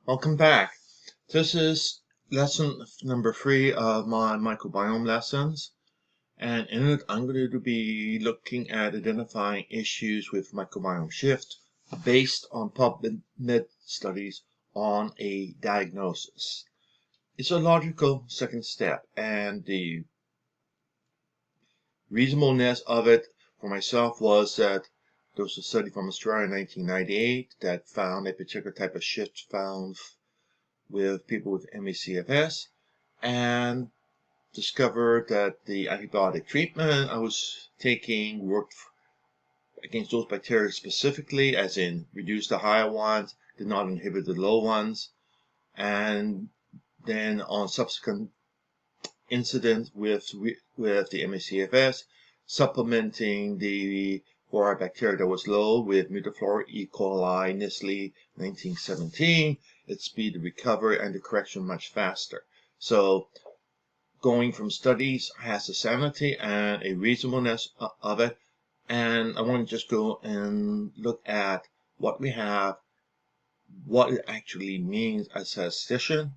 Welcome back. This is lesson number 3 of my microbiome lessons, and in it I'm going to be looking at identifying issues with microbiome shift based on PubMed studies on a diagnosis. It's a logical second step, and the reasonableness of it for myself was that there was a study from Australia in 1998 that found a particular type of shift found with people with ME/CFS and discovered that the antibiotic treatment I was taking worked against those bacteria specifically, as in reduce the higher ones, did not inhibit the low ones. And then on subsequent incidents with the ME/CFS, supplementing the bacteria that was low with Mutaflora, E. coli, Nestle 1917, it speeded recovery and the correction much faster. So going from studies has a sanity and a reasonableness of it, and I want to just go and look at what we have, what it actually means as a statistician,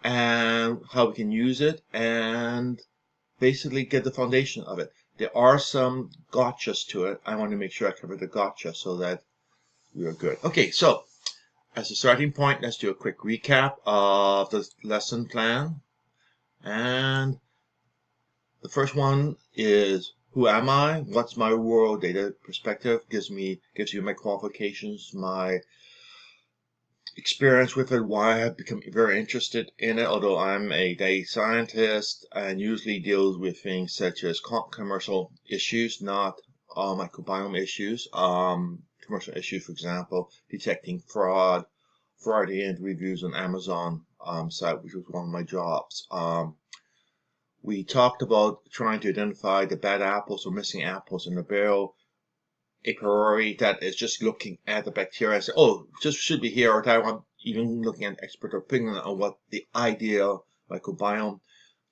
and how we can use it, and basically get the foundation of it. There are some gotchas to it. I want to make sure I cover the gotcha so that we are good. Okay, so as a starting point, let's do a quick recap of the lesson plan. And the first one is, who am I? What's my world data perspective? Gives you my qualifications, my experience with it, why I've become very interested in it, although I'm a data scientist and usually deals with things such as commercial issues, not microbiome issues. Commercial issues, for example, detecting fraudulent reviews on Amazon site, which was one of my jobs. We talked about trying to identify the bad apples or missing apples in the barrel, a priori that is just looking at the bacteria and say, oh, this should be here, or that one, even looking at expert opinion on what the ideal microbiome.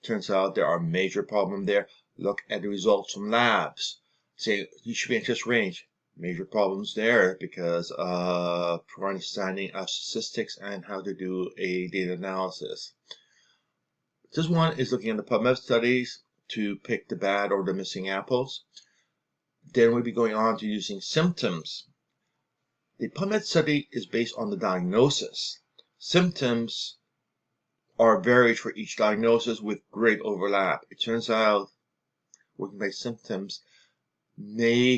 Turns out there are major problems there. Look at the results from labs. Say you should be in this range. Major problems there because of poor understanding of statistics and how to do a data analysis. This one is looking at the PubMed studies to pick the bad or the missing apples. Then we'll be going on to using symptoms. The PubMed study is based on the diagnosis. Symptoms are varied for each diagnosis with great overlap. It turns out working by symptoms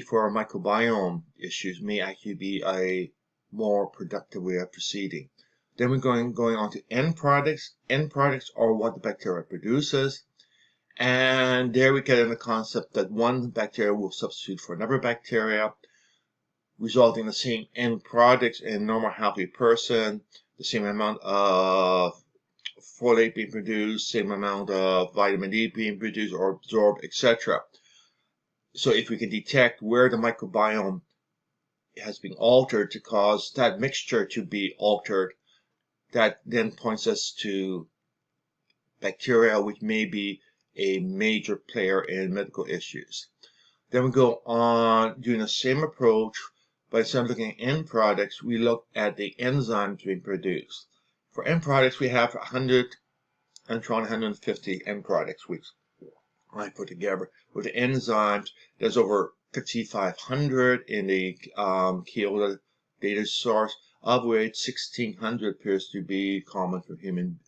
for microbiome issues may actually be a more productive way of proceeding. Then we're going on to end products. End products are what the bacteria produces. And there we get in the concept that one bacteria will substitute for another bacteria, resulting in the same end products in a normal healthy person, the same amount of folate being produced, same amount of vitamin D being produced or absorbed, etc. So if we can detect where the microbiome has been altered to cause that mixture to be altered, that then points us to bacteria which may be a major player in medical issues. Then we go on doing the same approach, but instead of looking at end products, we look at the enzymes being produced. For end products, we have 150 end products, which I put together. With the enzymes, there's over 5,500 in the Kyoto data source, of which 1,600 appears to be common for human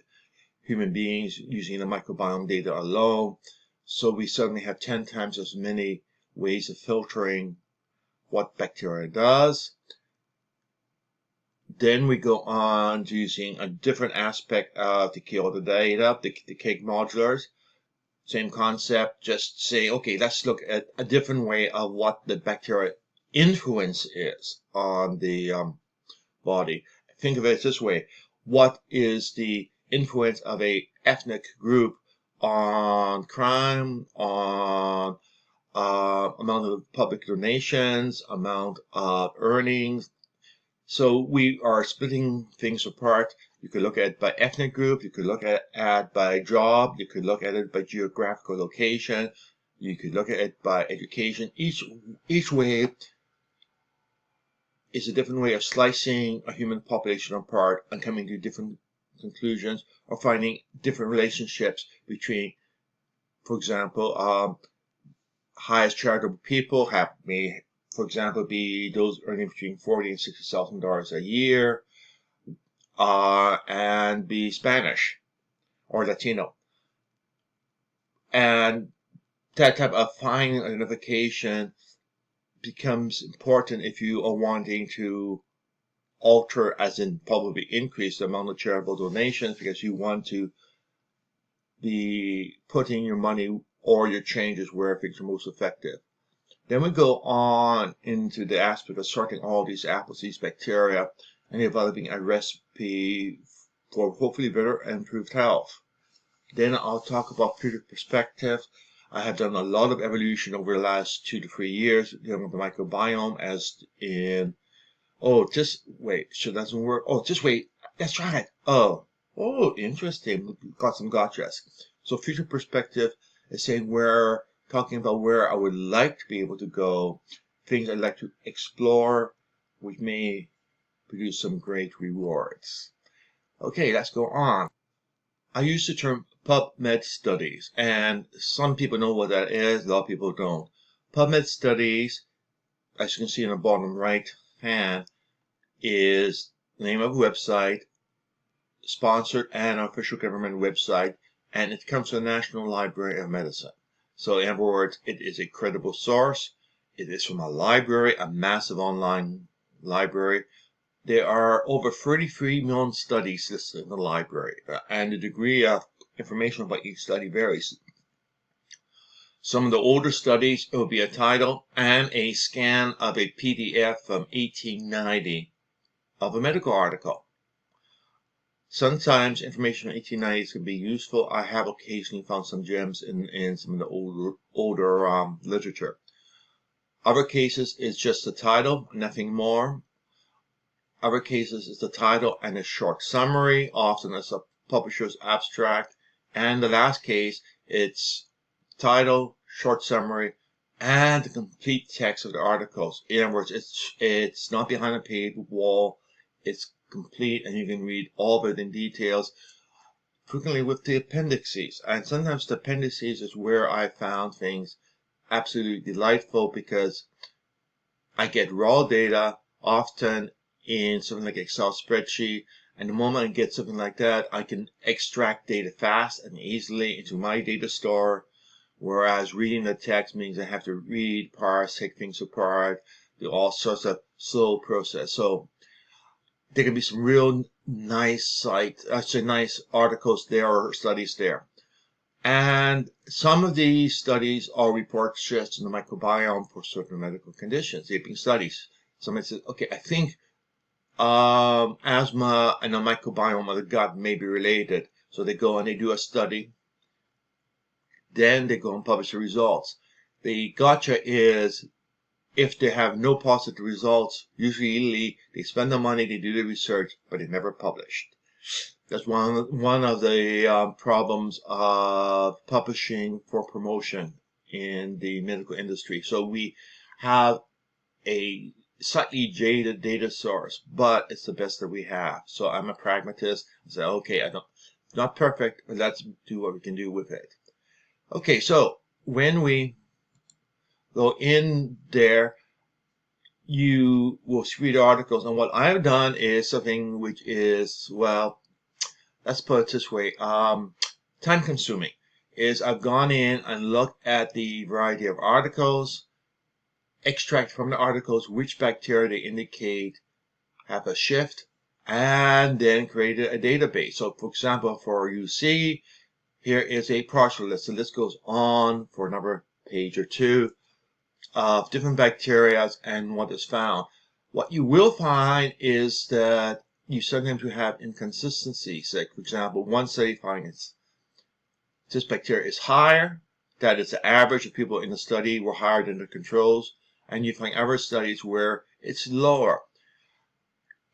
beings using the microbiome data alone. So we suddenly have 10 times as many ways of filtering what bacteria does. Then we go on to using a different aspect of the Kyoto data, the cake modulars. Same concept, just say, okay, let's look at a different way of what the bacteria influence is on the body. Think of it this way. What is the influence of a ethnic group on crime, on amount of public donations, amount of earnings? So we are splitting things apart. You could look at it by ethnic group, you could look at it by job, you could look at it by geographical location, you could look at it by education. Each way is a different way of slicing a human population apart and coming to different conclusions, or finding different relationships between, for example, highest charitable people may, for example, be those earning between $40,000 and $60,000 a year, and be Spanish or Latino. And that type of fine identification becomes important if you are wanting to alter, as in probably increase, the amount of charitable donations, because you want to be putting your money or your changes where things are most effective. Then we go on into the aspect of sorting all these apples, these bacteria, and developing a recipe for hopefully better and improved health. Then I'll talk about future perspective. I have done a lot of evolution over the last 2 to 3 years dealing with the microbiome, as in, oh, just wait, sure doesn't work. Oh, just wait, that's right. Oh, interesting. Got some gotchas. So future perspective is saying talking about where I would like to be able to go, things I'd like to explore, which may produce some great rewards. Okay, let's go on. I use the term PubMed studies, and some people know what that is, a lot of people don't. PubMed studies, as you can see in the bottom right hand, is the name of a website, sponsored and official government website, and it comes from the National Library of Medicine. So in other words, it is a credible source. It is from a library, a massive online library. There are over 33 million studies listed in the library, and the degree of information about each study varies. Some of the older studies, it will be a title and a scan of a PDF from 1890 of a medical article. Sometimes information from 1890s can be useful. I have occasionally found some gems in some of the older literature. Other cases, it's just the title, nothing more. Other cases, it's the title and a short summary, often it's a publisher's abstract. And the last case, it's title, short summary, and the complete text of the articles. In other words, it's not behind a paid wall. It's complete, and you can read all of it in details, frequently with the appendices. And sometimes the appendices is where I found things absolutely delightful, because I get raw data, often in something like Excel spreadsheet, and the moment I get something like that, I can extract data fast and easily into my data store, whereas reading the text means I have to read, parse, take things apart, do all sorts of slow process. So there can be some real nice nice articles there or studies there. And some of these studies are reports just in the microbiome for certain medical conditions. They've been studies. Somebody says, okay, I think asthma and the microbiome of the gut may be related. So they go and they do a study. Then they go and publish the results. The gotcha is, if they have no positive results, usually they spend the money, they do the research, but they never published. That's one of the problems of publishing for promotion in the medical industry. So we have a slightly jaded data source, but it's the best that we have. So I'm a pragmatist. I say, okay, not perfect, but let's do what we can do with it. Okay, so when we go in there, you will read articles, and what I've done is something which is, well, let's put it this way, time consuming. Is I've gone in and looked at the variety of articles, extract from the articles which bacteria they indicate have a shift, and then created a database. So for example, for UC, here is a partial list. The list goes on for another page or two of different bacteria and what is found. What you will find is that you sometimes have inconsistencies. Like, for example, one study finds this bacteria is higher, that is the average of people in the study were higher than the controls, and you find other studies where it's lower.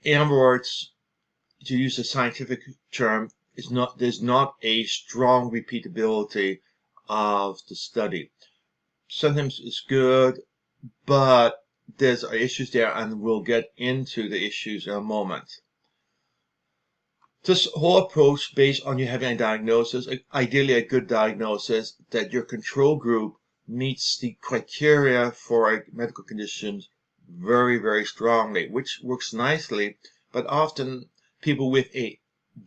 In other words, to use a scientific term, there's not a strong repeatability of the study. Sometimes it's good, but there's issues there, and we'll get into the issues in a moment. This whole approach based on you having a diagnosis, ideally a good diagnosis, that your control group meets the criteria for a medical condition very, very strongly, which works nicely, but often people with a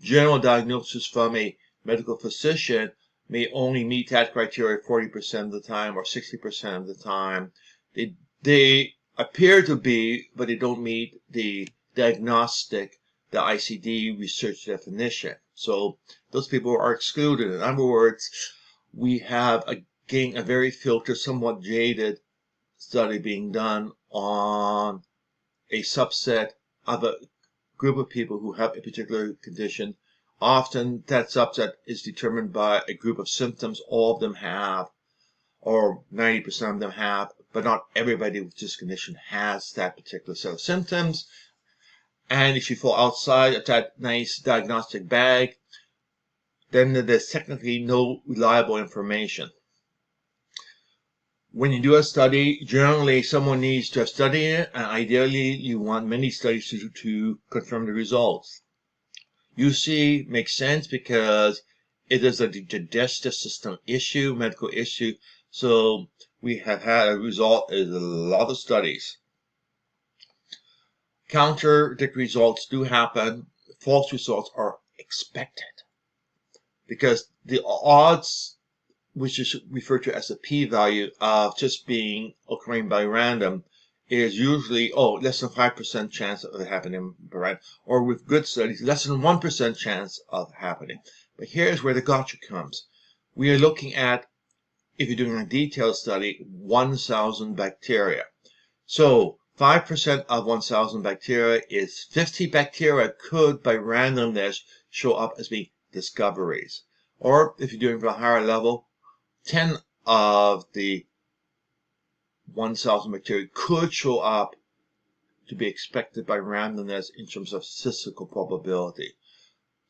general diagnosis from a medical physician may only meet that criteria 40% of the time or 60% of the time. They appear to be, but they don't meet the diagnostic, the ICD research definition. So those people are excluded. In other words, we have again a very filtered, somewhat jaded study being done on a subset of a group of people who have a particular condition. Often that subset is determined by a group of symptoms all of them have, or 90% of them have, but not everybody with this condition has that particular set of symptoms. And if you fall outside of that nice diagnostic bag, then there's technically no reliable information. When you do a study, generally someone needs to study it, and ideally you want many studies to confirm the results. UC makes sense because it is a digestive system issue, medical issue, so we have had a result in a lot of studies. Contradictory results do happen. False results are expected because the odds, which is referred to as the p-value of just being occurring by random, is usually less than 5% chance of it happening by random, or with good studies, less than 1% chance of happening. But here's where the gotcha comes. We are looking at, if you're doing a detailed study, 1,000 bacteria. So 5% of 1,000 bacteria is 50 bacteria could, by randomness, show up as being discoveries. Or if you're doing for a higher level, 10 of the 1,000 bacteria could show up to be expected by randomness in terms of statistical probability.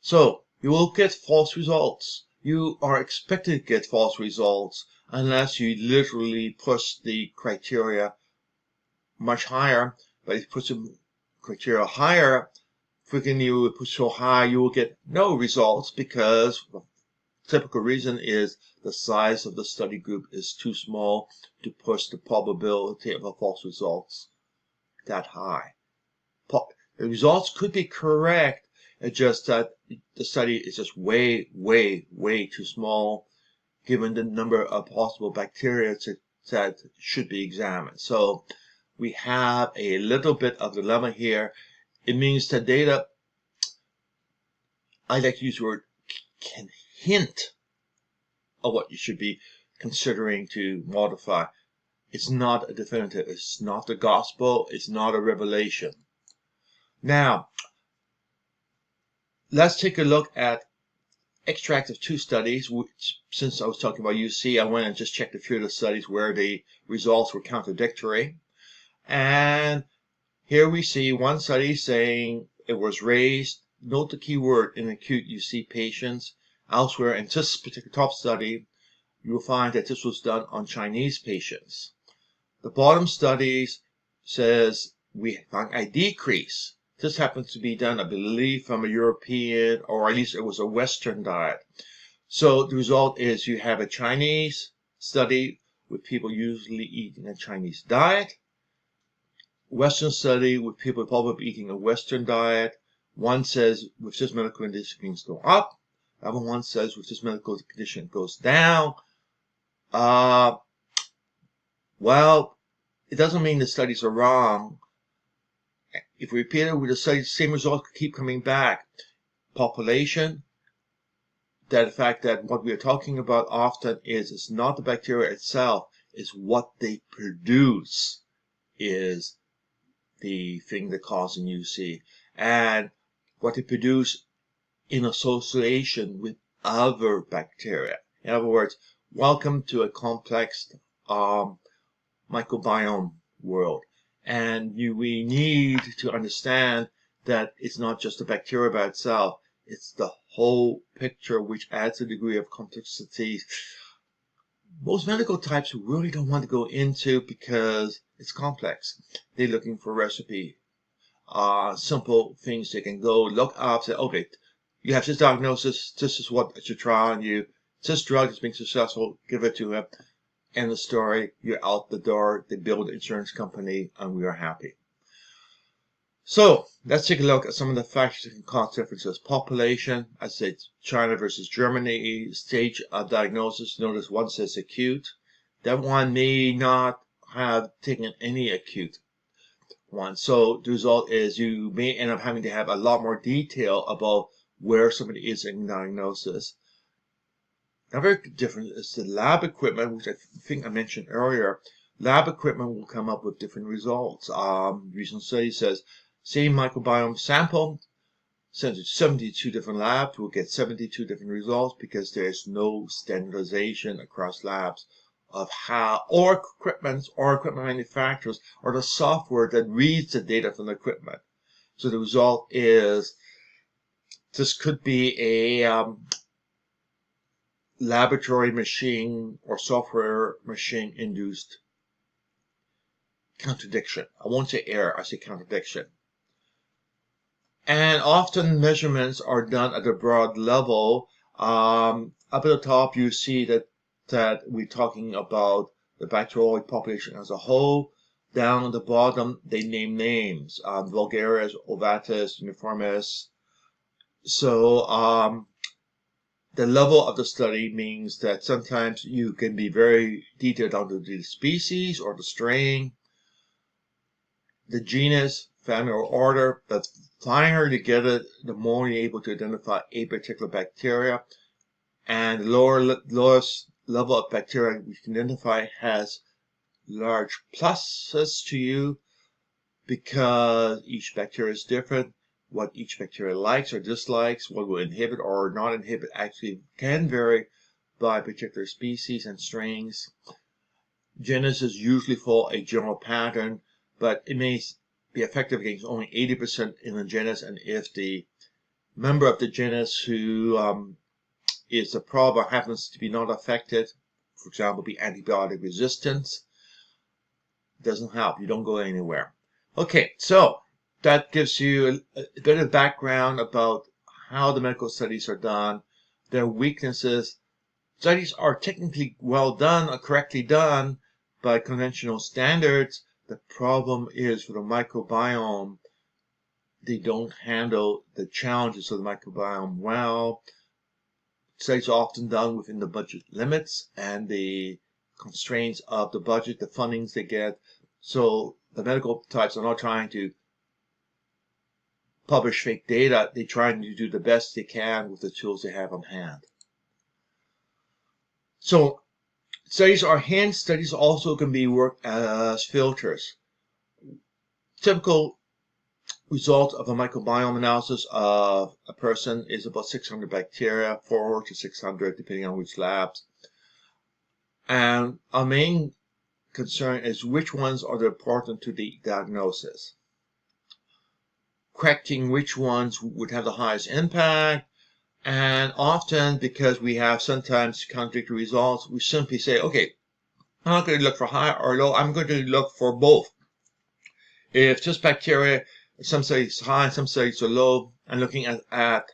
So you will get false results. You are expected to get false results unless you literally push the criteria much higher. But if you push the criteria higher, frequently you will push so high you will get no results because the typical reason is the size of the study group is too small to push the probability of a false results that high. The results could be correct, it's just that the study is just way, way, way too small given the number of possible bacteria that should be examined. So we have a little bit of dilemma here. It means that data, I like to use the word, can hint of what you should be considering to modify. It's not a definitive. It's not the gospel. It's not a revelation. Now, let's take a look at extract of two studies, which, since I was talking about UC, I went and just checked a few of the studies where the results were contradictory. And here we see one study saying it was raised, note the key word, in acute UC patients. Elsewhere, in this particular top study, you will find that this was done on Chinese patients. The bottom studies says we found a decrease. This happens to be done, I believe, from a European, or at least it was a Western diet. So the result is you have a Chinese study with people usually eating a Chinese diet, Western study with people probably eating a Western diet. One says with this medical condition things go up. The other one says with this medical condition it goes down. Well, it doesn't mean the studies are wrong. If we repeat it with the studies, same results keep coming back. Population, that the fact that what we are talking about often is not the bacteria itself, is what they produce is the thing that causes UC, and what they produce in association with other bacteria. In other words, welcome to a complex microbiome world. And we need to understand that it's not just the bacteria by itself, it's the whole picture which adds a degree of complexity most medical types really don't want to go into because it's complex. They're looking for recipe. Simple things they can go look up, say, okay, you have this diagnosis, this is what I should try on you. This drug is being successful, give it to him. End the story, you're out the door, they build an insurance company, and we are happy. So let's take a look at some of the factors that can cause differences. Population, I said China versus Germany. Stage of diagnosis, notice one says acute. That one may not have taken any acute one. So the result is you may end up having to have a lot more detail about where somebody is in diagnosis. Another difference is the lab equipment, which I think I mentioned earlier. Lab equipment will come up with different results. Recent study says same microbiome sample sent to 72 different labs will get 72 different results because there's no standardization across labs of how, or equipment manufacturers, or the software that reads the data from the equipment. So the result is this could be a laboratory machine or software machine induced contradiction. I won't say error, I say contradiction. And often measurements are done at a broad level. Up at the top, you see that we're talking about the bacterial population as a whole. Down at the bottom, they name names. Vulgaris, ovatus, uniformis. So the level of the study means that sometimes you can be very detailed down to the species or the strain, the genus, family, or order. The finer you get it, the more you're able to identify a particular bacteria. And the lowest level of bacteria we can identify has large pluses to you because each bacteria is different. What each bacteria likes or dislikes, what will inhibit or not inhibit, actually can vary by particular species and strains. Genuses usually follow a general pattern, but it may be effective against only 80% in the genus, and if the member of the genus who is the problem happens to be not affected, for example, be antibiotic resistance, doesn't help. You don't go anywhere. Okay, so that gives you a bit of background about how the medical studies are done, their weaknesses. Studies are technically well done or correctly done by conventional standards. The problem is for the microbiome, they don't handle the challenges of the microbiome well. Studies are often done within the budget limits and the constraints of the budget, the fundings they get. So the medical types are not trying to publish fake data. They're trying to do the best they can with the tools they have on hand. So studies are hand studies also can be worked as filters. Typical result of a microbiome analysis of a person is about 600 bacteria, 400 to 600 depending on which labs. And our main concern is which ones are important to the diagnosis. Correcting which ones would have the highest impact, and often because we have sometimes contradictory results, we simply say, okay, I'm not going to look for high or low, I'm going to look for both. If just bacteria, some say it's high, some say it's low, and looking at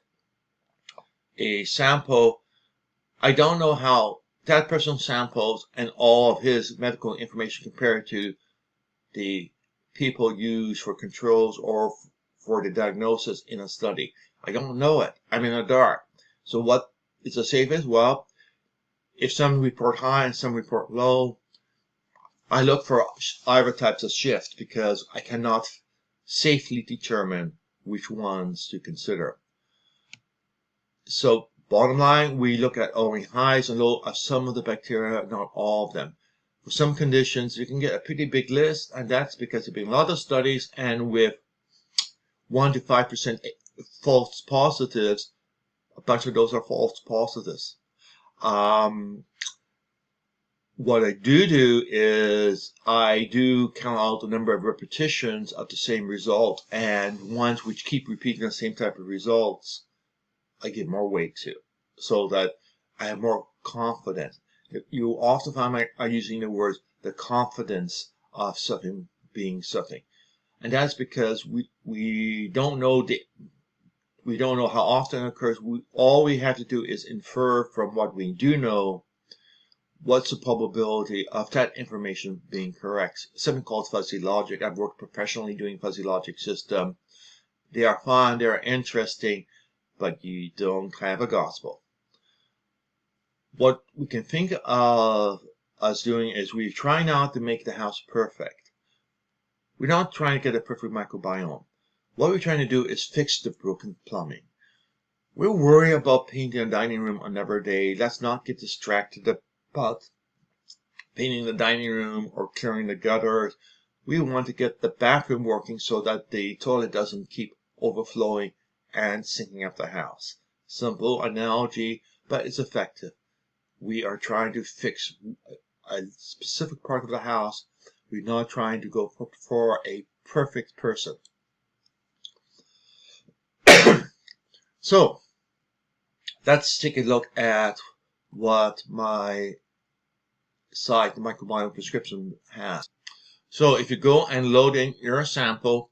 a sample, I don't know how that person's samples and all of his medical information compared to the people used for controls or for the diagnosis in a study. I don't know it. I'm in the dark. So what is the safest? Well, if some report high and some report low, I look for either types of shift because I cannot safely determine which ones to consider. So bottom line, we look at only highs and lows of some of the bacteria, not all of them. For some conditions, you can get a pretty big list, and that's because there have been a lot of studies, and with 1 to 5% false positives, a bunch of those are false positives. What I do is I do count out the number of repetitions of the same result, and ones which keep repeating the same type of results, I give more weight to, so that I have more confidence. You often find I'm using the words the confidence of something being something, and that's because we don't know how often it occurs. All we have to do is infer from what we do know what's the probability of that information being correct. Something called fuzzy logic. I've worked professionally doing fuzzy logic system. They are fun, they are interesting, but you don't have a gospel. What we can think of us doing is we try not to make the house perfect. We're not trying to get a perfect microbiome. What we're trying to do is fix the broken plumbing. We're worried about painting a dining room another day. Let's not get distracted about painting the dining room or clearing the gutters. We want to get the bathroom working so that the toilet doesn't keep overflowing and sinking up the house. Simple analogy, but it's effective. We are trying to fix a specific part of the house. We're not trying to go for a perfect person. So let's take a look at what my site, the Microbiome Prescription, has. So if you go and load in your sample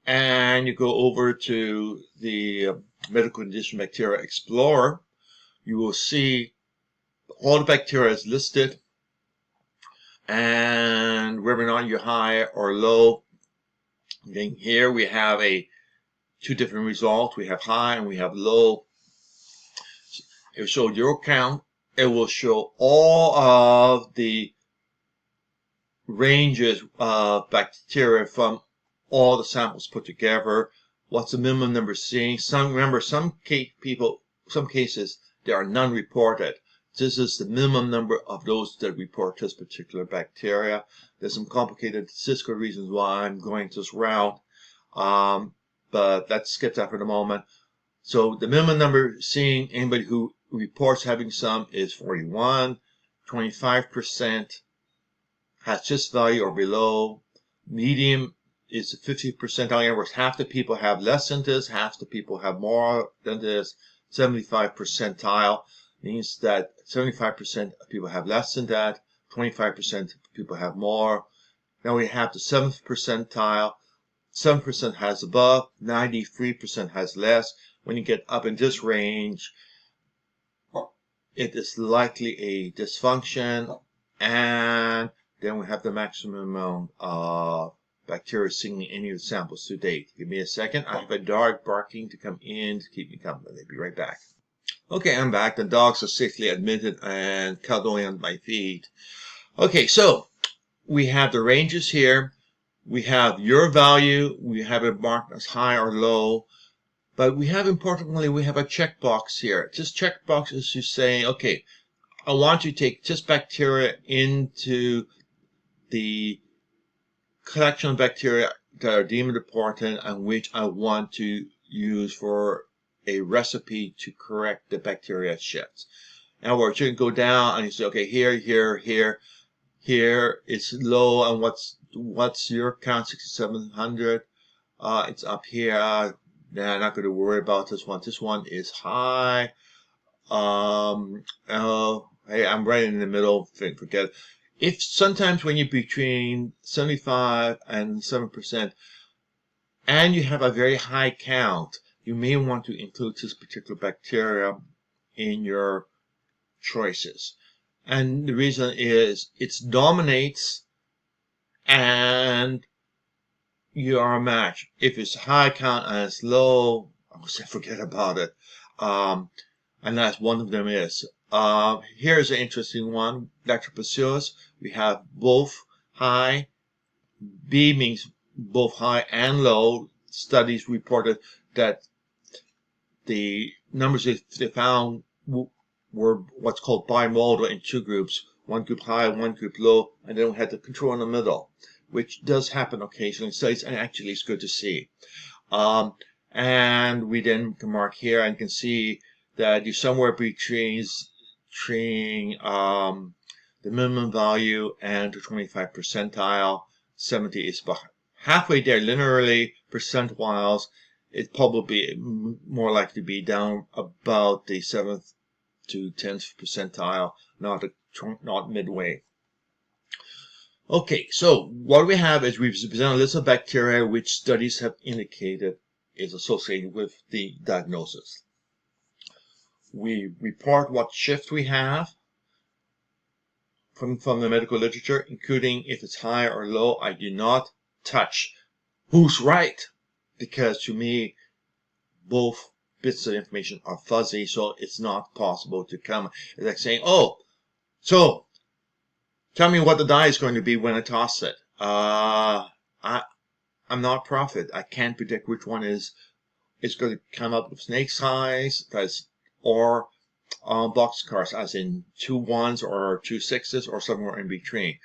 and you go over to the Medical Condition Bacteria Explorer, you will see all the bacteria is listed and whether or not you're high or low. Then here we have two different results. We have high and we have low. It will show your count. It will show all of the ranges of bacteria from all the samples put together. What's the minimum number seen? Remember, some cases there are none reported. This is the minimum number of those that report this particular bacteria. There's some complicated statistical reasons why I'm going this route, but let's skip that for the moment. So the minimum number seen, anybody who reports having some, is 41. 25% has just value or below. Medium is 50%. In other words, half the people have less than this, half the people have more than this. 75 percentile means that 75% of people have less than that, 25% of people have more. Then we have the 7th percentile. 7% has above, 93% has less. When you get up in this range, it is likely a dysfunction, and then we have the maximum amount of bacteria seen in any of the samples to date. Give me a second. I have a dog barking to come in to keep me company. I'll be right back. Okay, I'm back. The dogs are safely admitted and cuddling on my feet. Okay, so we have the ranges here. We have your value. We have it marked as high or low. But we have, importantly, we have a checkbox here. This checkbox is to say, okay, I want you to take this bacteria into the collection of bacteria that are deemed important and which I want to use for a recipe to correct the bacteria shifts. In other words, you can go down and you say, okay, here it's low, and what's your count? 6,700. It's up here. I'm not going to worry about this one. This one is high. Hey, I'm right in the middle. Forget it. If sometimes when you're between 75 and 7%, and you have a very high count, you may want to include this particular bacteria in your choices. And the reason is it dominates and you are a match. If it's high count and it's low, I would say forget about it. Unless one of them is. Here's an interesting one. Lactobacillus. We have both high. B means both high and low. Studies reported that the numbers they found were what's called bimodal in two groups. One group high, one group low, and then we had the control in the middle, which does happen occasionally. So it's actually it's good to see. And we then can mark here and can see that you're somewhere between the minimum value and the 25 percentile. 70 is halfway there linearly. Percent-wise, it's probably more likely to be down about the 7th to 10th percentile, not midway. Okay, so what we have is we've presented a list of bacteria which studies have indicated is associated with the diagnosis. We report what shift we have from the medical literature, including if it's high or low. I do not touch who's right, because to me, both bits of information are fuzzy, so it's not possible to come. It's like saying, oh, so tell me what the die is going to be when I toss it. I'm not a prophet. I can't predict which one is going to come up with snake's eyes, or boxcars, as in 2 1s or 2 6s or somewhere in between.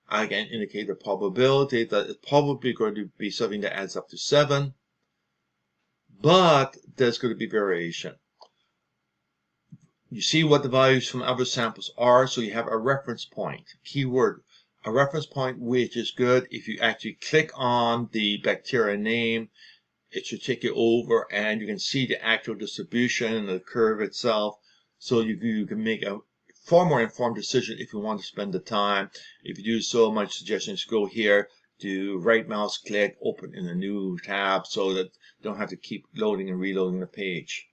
I can indicate the probability that it's probably going to be something that adds up to 7, but there's going to be variation. You see what the values from other samples are, so you have a reference point. Keyword, a reference point, which is good. If you actually click on the bacteria name, it should take you over and you can see the actual distribution and the curve itself. So you can make a far more informed decision if you want to spend the time. If you do so, my suggestion is go here, do right mouse click, open in a new tab so that you don't have to keep loading and reloading the page.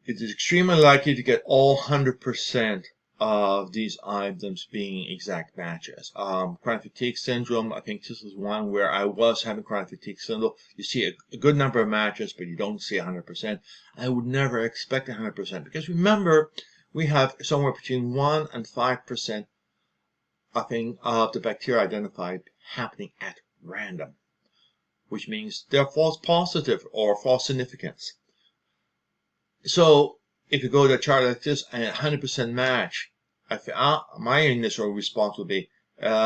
It is extremely likely to get all 100% of these items being exact matches. Chronic fatigue syndrome, I think this is one where I was having chronic fatigue syndrome. You see a good number of matches, but you don't see 100%. I would never expect 100% because remember, we have somewhere between 1 and 5% of the bacteria identified happening at random, which means they're false positive or false significance. So if you go to a chart like this and 100% match, my initial response would be,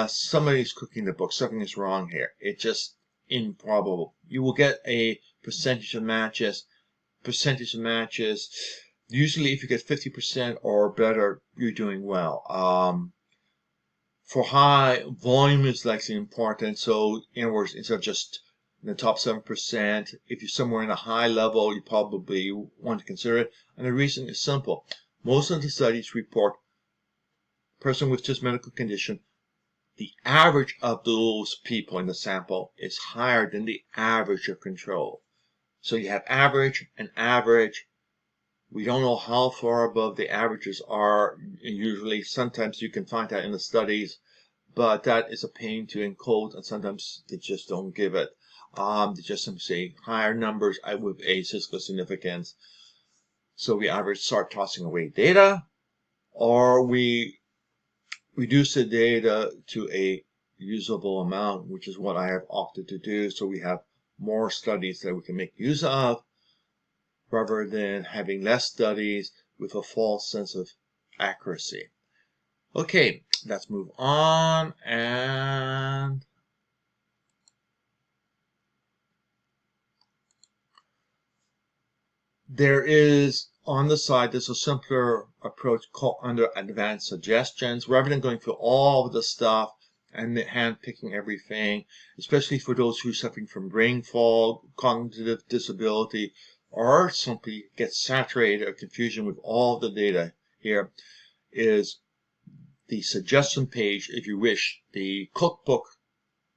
somebody's cooking the book. Something is wrong here. It's just improbable. You will get a percentage of matches. Usually if you get 50% or better, you're doing well. For high, volume is likely important. So in other words, instead of just in the top 7%, if you're somewhere in a high level, you probably want to consider it. And the reason is simple. Most of the studies report person with this medical condition, the average of those people in the sample is higher than the average of control. So you have average and average. We don't know how far above the averages are. Usually, sometimes you can find that in the studies, but that is a pain to encode, and sometimes they just don't give it. They just simply say higher numbers with a statistical significance. So we either start tossing away data, or we reduce the data to a usable amount, which is what I have opted to do. So we have more studies that we can make use of, rather than having less studies with a false sense of accuracy. Okay, let's move on. And there is on the side, there's a simpler approach called under advanced suggestions. Rather than going through all of the stuff and hand picking everything, especially for those who are suffering from brain fog, cognitive disability, or simply get saturated or confusion with all the data, here is the suggestion page, if you wish, the cookbook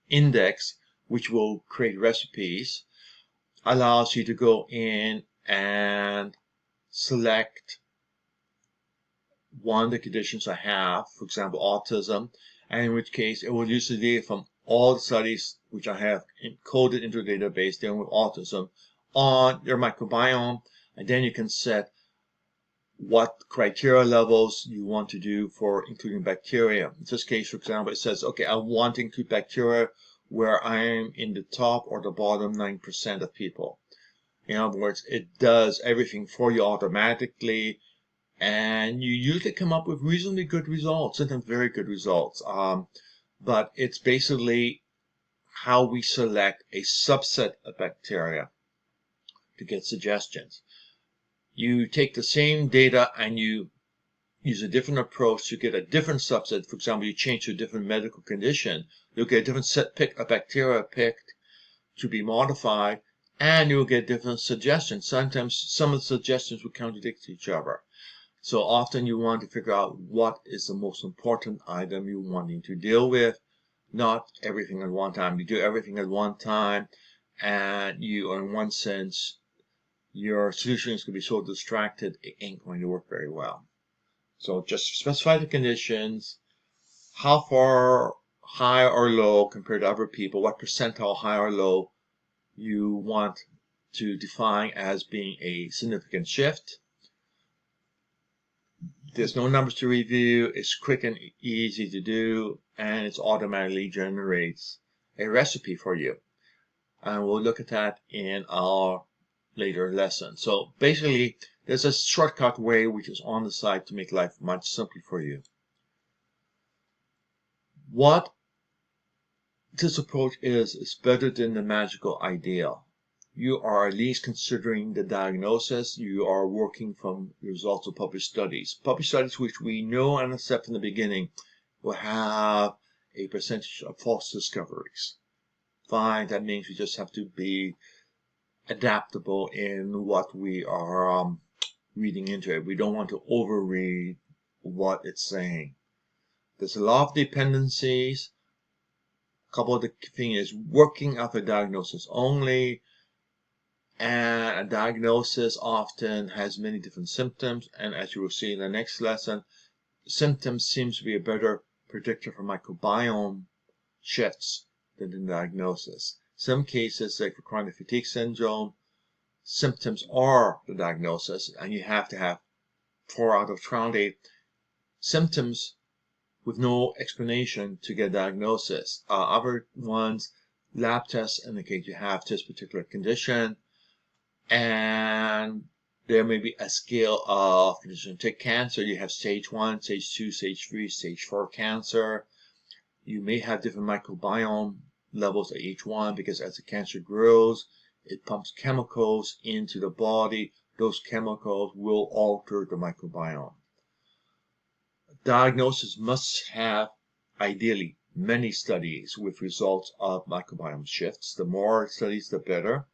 index, which will create recipes, allows you to go in and select one of the conditions I have, for example, autism, and in which case it will use the data from all the studies which I have encoded into a database dealing with autism on your microbiome, and then you can set what criteria levels you want to do for including bacteria. In this case, for example, it says, okay, I want to include bacteria where I am in the top or the bottom 9% of people. In other words, it does everything for you automatically, and you usually come up with reasonably good results, sometimes very good results. But it's basically how we select a subset of bacteria to get suggestions. You take the same data and you use a different approach to get a different subset. For example, you change to a different medical condition, you'll get a different a bacteria picked to be modified, and you'll get different suggestions. Sometimes some of the suggestions will contradict each other. So often you want to figure out what is the most important item you're wanting to deal with, not everything at one time. You do everything at one time, and you, in one sense, your solution is going to be so distracted, it ain't going to work very well. So just specify the conditions, how far high or low compared to other people, what percentile high or low you want to define as being a significant shift. There's no numbers to review, it's quick and easy to do, and it automatically generates a recipe for you. And we'll look at that in our later lesson. So basically, there's a shortcut way which is on the side to make life much simpler for you. What this approach is better than the magical ideal. You are at least considering the diagnosis. You are working from the results of published studies. Published studies which we know and accept in the beginning will have a percentage of false discoveries. Fine, that means we just have to be adaptable in what we are reading into it. We don't want to overread what it's saying. There's a lot of dependencies. A couple of the things is working out the diagnosis only, and a diagnosis often has many different symptoms, and as you will see in the next lesson, symptoms seems to be a better predictor for microbiome shifts than the diagnosis. Some cases, like for chronic fatigue syndrome, symptoms are the diagnosis, and you have to have 4 out of 28 symptoms with no explanation to get diagnosis. Other ones, lab tests indicate you have this particular condition, and there may be a scale of condition. Take cancer, you have stage 1, stage 2, stage 3, stage 4 cancer. You may have different microbiome levels at each one, because as the cancer grows, it pumps chemicals into the body. Those chemicals will alter the microbiome. Diagnosis must have, ideally, many studies with results of microbiome shifts. The more studies, the better.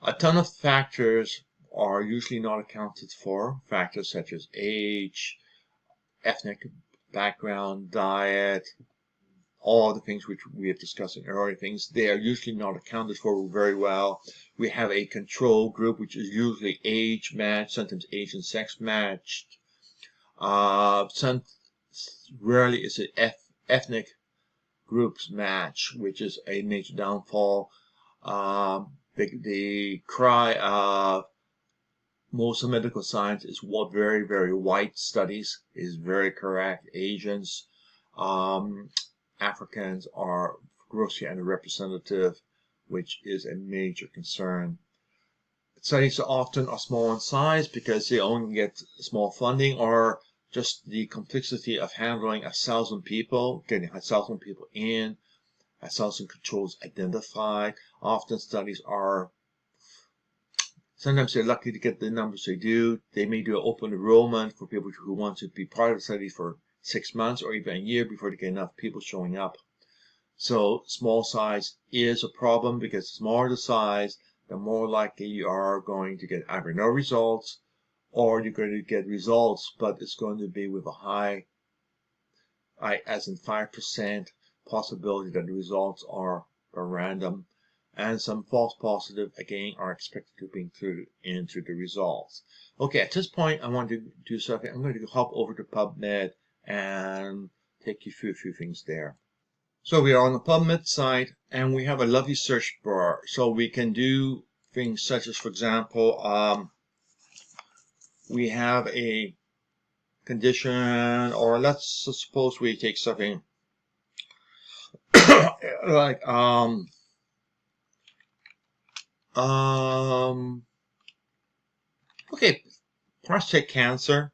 A ton of factors are usually not accounted for. Factors such as age, ethnic background, diet, all the things which we have discussed in earlier things, they are usually not accounted for very well. We have a control group which is usually age matched, sometimes age and sex matched. Rarely is it ethnic groups match, which is a major downfall. The cry of most of medical science is what very, very white studies is very correct. Asians, Africans are grossly underrepresented, which is a major concern. Studies often are small in size because they only get small funding, or just the complexity of handling 1,000 people, getting 1,000 people in, 1,000 controls identified. Often studies are, sometimes they're lucky to get the numbers they do. They may do an open enrollment for people who want to be part of the study for 6 months or even a year before they get enough people showing up. So small size is a problem, because the smaller the size, the more likely you are going to get either no results, or you're going to get results, but it's going to be with a high, as in 5% possibility that the results are random, and some false positive again are expected to be included into the results. Okay, at this point I want to do something. I'm going to hop over to PubMed and take you through a few things there. So we are on the PubMed site, and we have a lovely search bar. So we can do things such as, for example, we have a condition, or let's suppose we take something like okay, prostate cancer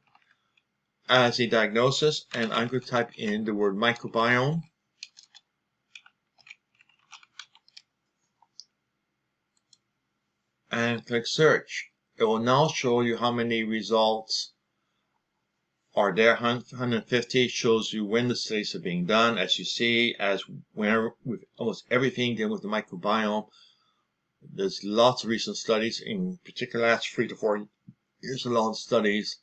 as a diagnosis, and I'm going to type in the word microbiome. And click search. It will now show you how many results are there. 150 shows you when the studies are being done. As you see, as whenever with almost everything dealing with the microbiome, there's lots of recent studies, in particular last 3 to 4 years, a lot of studies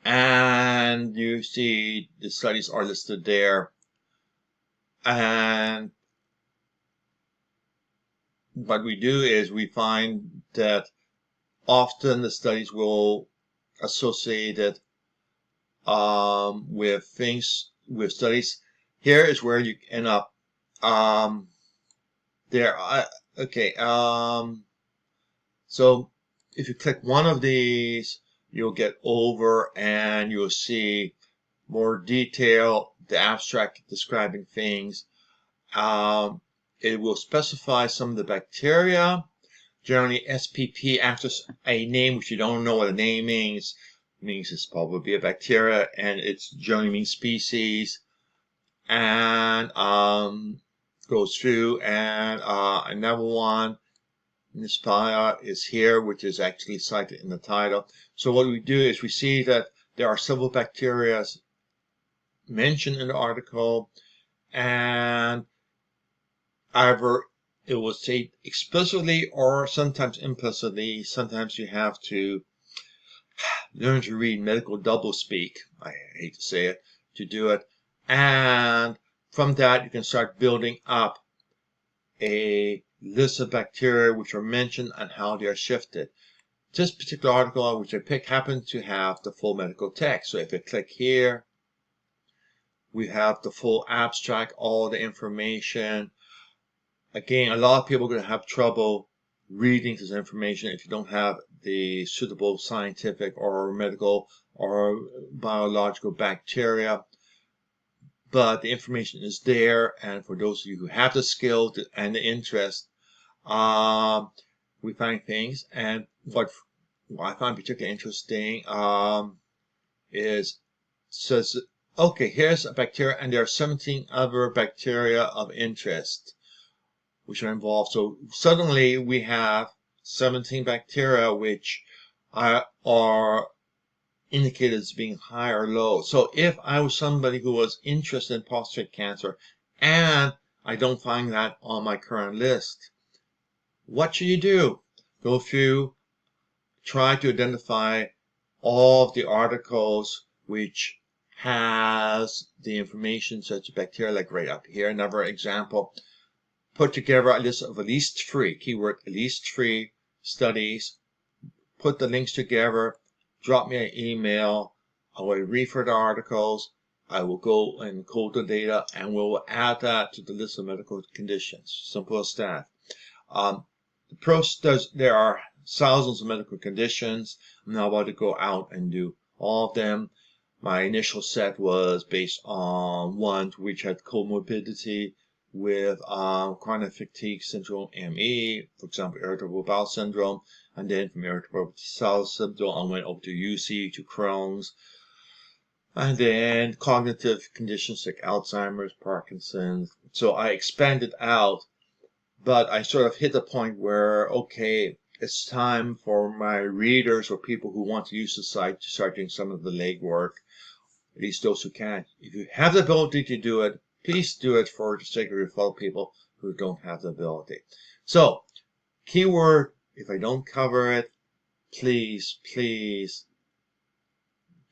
and you see the studies are listed there. And what we do is we find that often the studies will associate it with things, with studies. Here is where you end up. Okay. So if you click one of these, you'll get over and you'll see more detail, the abstract describing things. It will specify some of the bacteria, generally SPP after a name which you don't know what the name means it's probably a bacteria, and it's generally means species, and goes through, and another one, Nispaya, is here, which is actually cited in the title. So what we do is we see that there are several bacteria mentioned in the article, and either it will say explicitly or sometimes implicitly. Sometimes you have to learn to read medical doublespeak, I hate to say it, to do it. And from that, you can start building up a list of bacteria which are mentioned and how they are shifted. This particular article which I picked happens to have the full medical text. So if I click here, we have the full abstract, all the information. Again, a lot of people are going to have trouble reading this information if you don't have the suitable scientific or medical or biological bacteria. But the information is there, and for those of you who have the skill and the interest, we find things. And what I find particularly interesting is says, okay, here's a bacteria, and there are 17 other bacteria of interest which are involved. So suddenly we have 17 bacteria which are indicated as being high or low. So if I was somebody who was interested in prostate cancer and I don't find that on my current list, what should you do? Go through, try to identify all of the articles which has the information such as bacteria, like right up here. Another example, put together a list of at least 3, keyword at least 3 studies, put the links together, drop me an email, I will refer the articles, I will go and code the data, and we'll add that to the list of medical conditions. Simple as that. There are thousands of medical conditions. I'm not about to go out and do all of them. My initial set was based on one which had comorbidity with chronic fatigue syndrome, ME, for example, irritable bowel syndrome, and then from irritable bowel syndrome I went over to UC, to Crohn's, and then cognitive conditions like Alzheimer's, Parkinson's. So I expanded out, but I sort of hit the point where, okay, it's time for my readers or people who want to use the site to start doing some of the legwork, at least those who can. If you have the ability to do it, please do it for the sake of your fellow people who don't have the ability. So, keyword, if I don't cover it, please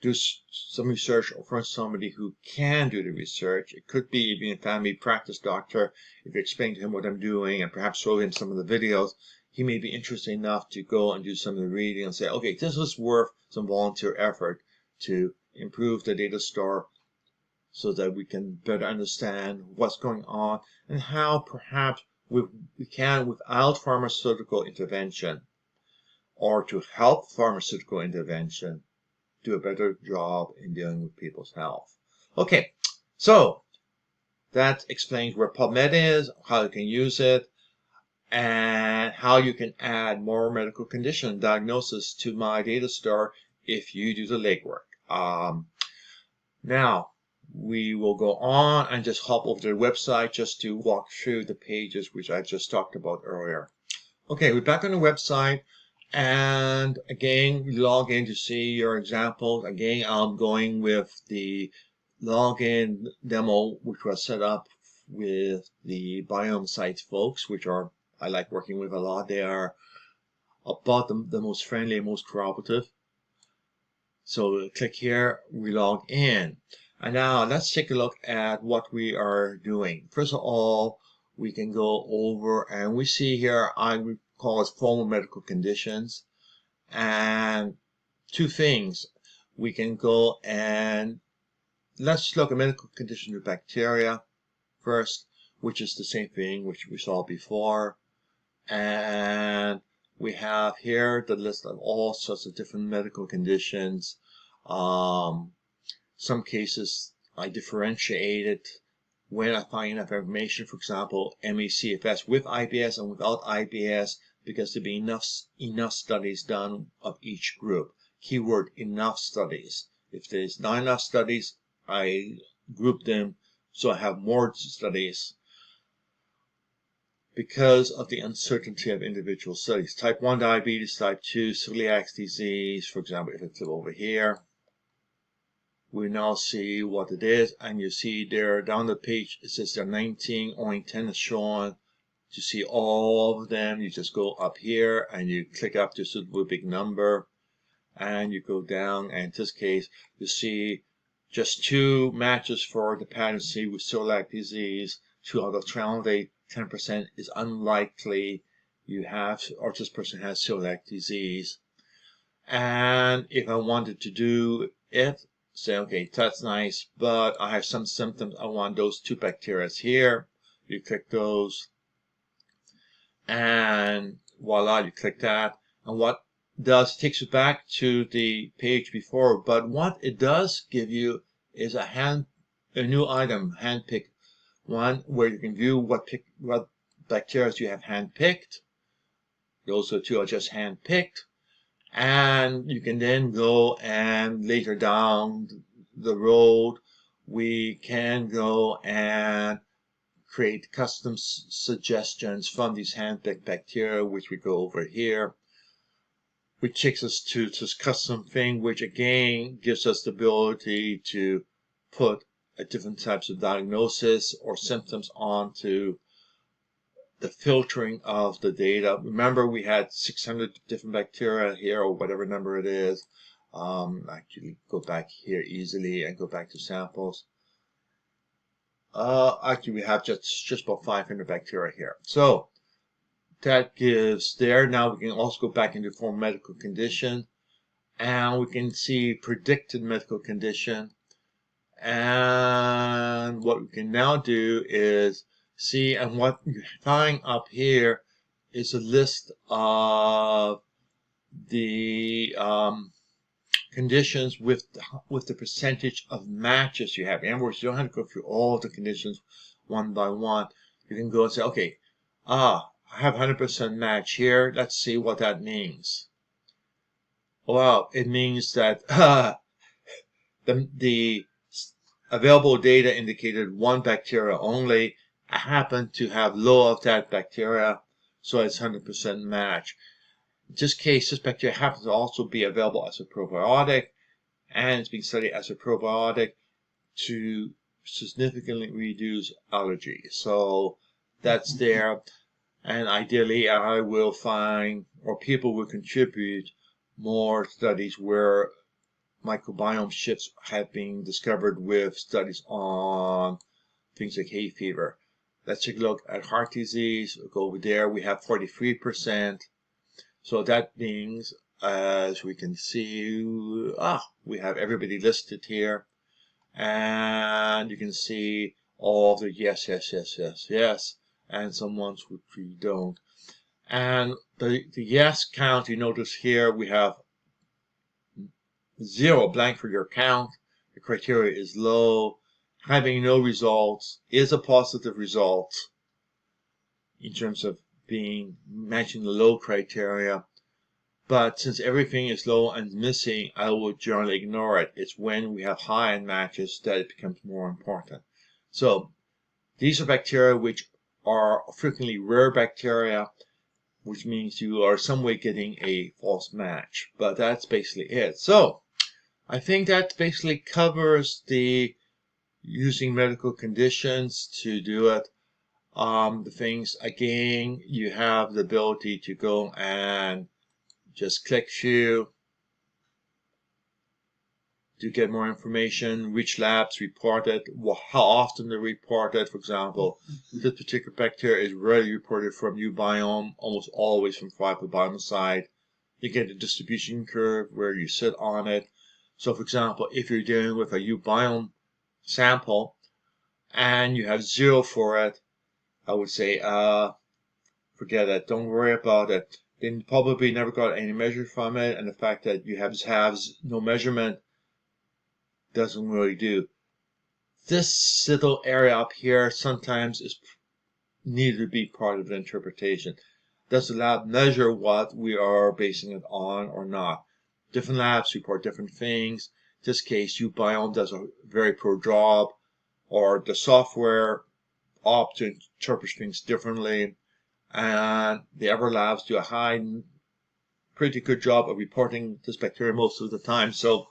do some research or find somebody who can do the research. It could be even a family practice doctor. If you explain to him what I'm doing and perhaps show him some of the videos, he may be interested enough to go and do some of the reading and say, okay, this is worth some volunteer effort to improve the data store so that we can better understand what's going on and how perhaps we can, without pharmaceutical intervention or to help pharmaceutical intervention, do a better job in dealing with people's health. Okay, so that explains where PubMed is, how you can use it, and how you can add more medical condition diagnosis to my data store if you do the legwork. Now, we will go on and just hop over to the website just to walk through the pages which I just talked about earlier. Okay, we're back on the website, and again, log in to see your examples. Again, I'm going with the login demo which was set up with the Biome site folks, which are I like working with a lot. They are about the most friendly, most cooperative. So click here, we log in. And now let's take a look at what we are doing. First of all, we can go over and we see here, I would call it formal medical conditions. And two things. We can go and let's look at medical conditions with bacteria first, which is the same thing which we saw before. And we have here the list of all sorts of different medical conditions. Some cases I differentiated when I find enough information, for example, ME/CFS with IBS and without IBS, because there be enough studies done of each group. Keyword, enough studies. If there's not enough studies, I group them so I have more studies because of the uncertainty of individual studies. Type 1 diabetes, type 2 celiac disease, for example, if I flip over here, we now see what it is, and you see there down the page it says there are 19, only 10 is shown. To see all of them, you just go up here and you click up to a suitable big number, and you go down, and in this case you see just 2 matches for the pattern C with celiac disease. 2 out of 12, 10% is unlikely you have, or this person has celiac disease. And if I wanted to do it, say, okay, that's nice, but I have some symptoms, I want those 2 bacteria here. You click those, and voila, you click that. And what it does, it takes you back to the page before, but what it does give you is a new item, handpick one, where you can view what bacteria you have handpicked. Those 2 are just handpicked. And you can then go and later down the road, we can go and create custom suggestions from these handpicked bacteria, which we go over here, which takes us to this custom thing, which again gives us the ability to put different types of diagnosis or symptoms onto the filtering of the data. Remember, we had 600 different bacteria here, or whatever number it is. Actually, go back here easily and go back to samples. Actually, we have just about 500 bacteria here. So that gives there. Now we can also go back into form medical condition, and we can see predicted medical condition. And what we can now do is see, and what you find up here is a list of the conditions with the percentage of matches you have. In other words, you don't have to go through all the conditions one by one. You can go and say, okay, I have 100% match here. Let's see what that means. Well, it means that the available data indicated 1 bacteria only. I happen to have low of that bacteria, so it's 100% match. In this case, this bacteria happens to also be available as a probiotic, and it's being studied as a probiotic to significantly reduce allergy. So that's there, and ideally I will find, or people will contribute more studies where microbiome shifts have been discovered with studies on things like hay fever. Let's take a look at heart disease. We'll go over there. We have 43%. So that means, as we can see, we have everybody listed here. And you can see all the yes, and some ones which we don't. And the yes count, you notice here we have 0 blank for your count. The criteria is low. Having no results is a positive result in terms of matching the low criteria. But since everything is low and missing, I would generally ignore it. It's when we have high end matches that it becomes more important. So these are bacteria which are frequently rare bacteria, which means you are some way getting a false match. But that's basically it. So I think that basically covers the using medical conditions to do it. The things, again, you have the ability to go and just click through to get more information, which labs report it, how often they report it. For example, this particular bacteria is rarely reported from Ubiome, almost always from Microbiome side. You get a distribution curve where you sit on it. So for example, if you're dealing with a Ubiome sample and you have 0 for it, I would say, forget it, don't worry about it. Then probably never got any measure from it, and the fact that you have no measurement doesn't really do. This little area up here sometimes is needed to be part of the interpretation. Does the lab measure what we are basing it on or not? Different labs report different things. In this case, Ubiome does a very poor job, or the software opts to interpret things differently, and the other labs do a pretty good job of reporting this bacteria most of the time. So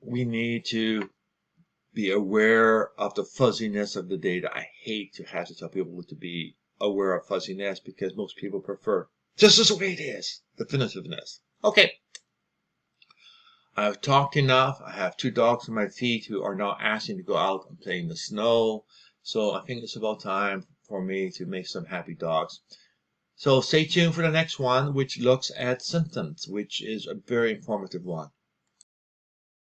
we need to be aware of the fuzziness of the data. I hate to have to tell people to be aware of fuzziness because most people prefer this is the way it is, definitiveness. Okay, I've talked enough. I have 2 dogs on my feet who are now asking to go out and play in the snow. So I think it's about time for me to make some happy dogs. So stay tuned for the next one, which looks at symptoms, which is a very informative one.